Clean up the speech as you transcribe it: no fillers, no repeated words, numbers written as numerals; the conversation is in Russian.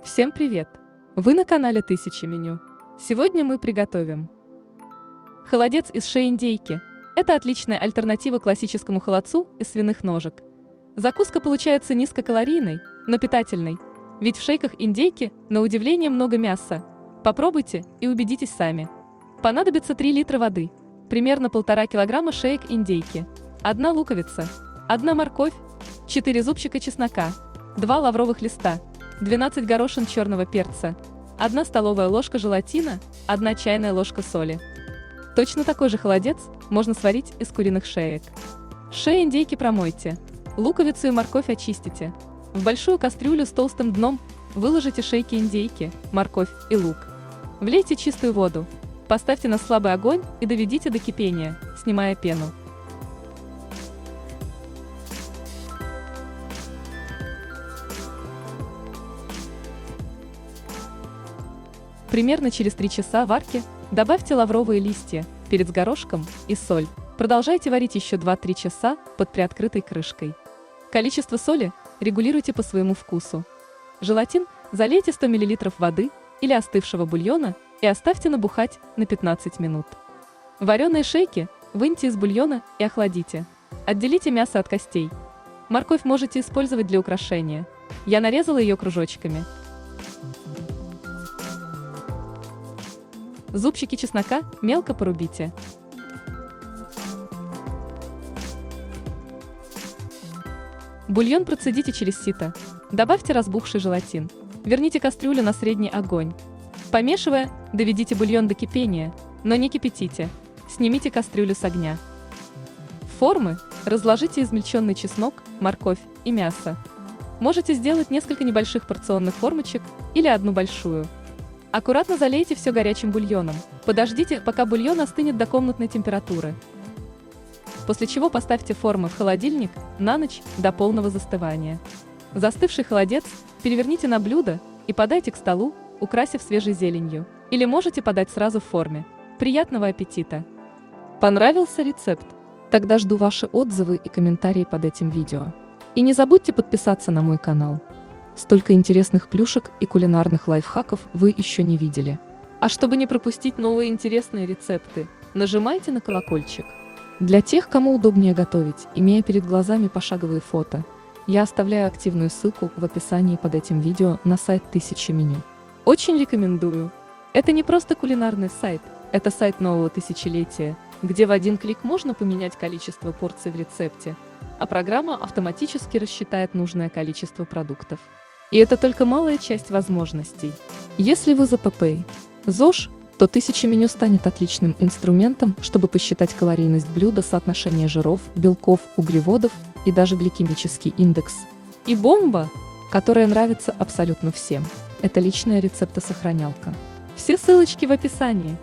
Всем привет! Вы на канале 1000 меню. Сегодня мы приготовим холодец из шеи индейки. Это отличная альтернатива классическому холодцу из свиных ножек. Закуска получается низкокалорийной, но питательной, ведь в шейках индейки, на удивление, много мяса. Попробуйте и убедитесь сами. Понадобится 3 литра воды, примерно 1,5 килограмма шеек индейки, 1 луковица, 1 морковь, 4 зубчика чеснока, 2 лавровых листа, 12 горошин черного перца, 1 столовая ложка желатина, 1 чайная ложка соли. Точно такой же холодец можно сварить из куриных шеек. Шеи индейки промойте, луковицу и морковь очистите. В большую кастрюлю с толстым дном выложите шейки индейки, морковь и лук. Влейте чистую воду, поставьте на слабый огонь и доведите до кипения, снимая пену. Примерно через 3 часа варки добавьте лавровые листья, перец горошком и соль. Продолжайте варить еще 2-3 часа под приоткрытой крышкой. Количество соли регулируйте по своему вкусу. Желатин залейте 100 мл воды или остывшего бульона и оставьте набухать на 15 минут. Вареные шейки выньте из бульона и охладите. Отделите мясо от костей. Морковь можете использовать для украшения. Я нарезала ее кружочками. Зубчики чеснока мелко порубите. Бульон процедите через сито. Добавьте разбухший желатин. Верните кастрюлю на средний огонь. Помешивая, доведите бульон до кипения, но не кипятите. Снимите кастрюлю с огня. В формы разложите измельченный чеснок, морковь и мясо. Можете сделать несколько небольших порционных формочек или одну большую. Аккуратно залейте все горячим бульоном. Подождите, пока бульон остынет до комнатной температуры. После чего поставьте формы в холодильник на ночь до полного застывания. Застывший холодец переверните на блюдо и подайте к столу, украсив свежей зеленью. Или можете подать сразу в форме. Приятного аппетита! Понравился рецепт? Тогда жду ваши отзывы и комментарии под этим видео. И не забудьте подписаться на мой канал. Столько интересных плюшек и кулинарных лайфхаков вы еще не видели. А чтобы не пропустить новые интересные рецепты, нажимайте на колокольчик. Для тех, кому удобнее готовить, имея перед глазами пошаговые фото, я оставляю активную ссылку в описании под этим видео на сайт 1000 меню. Очень рекомендую. Это не просто кулинарный сайт, это сайт нового тысячелетия, где в один клик можно поменять количество порций в рецепте, а программа автоматически рассчитает нужное количество продуктов. И это только малая часть возможностей. Если вы за ПП, ЗОЖ, то 1000 меню станет отличным инструментом, чтобы посчитать калорийность блюда, соотношение жиров, белков, углеводов и даже гликемический индекс. И бомба, которая нравится абсолютно всем, это личная рецептосохранялка. Все ссылочки в описании.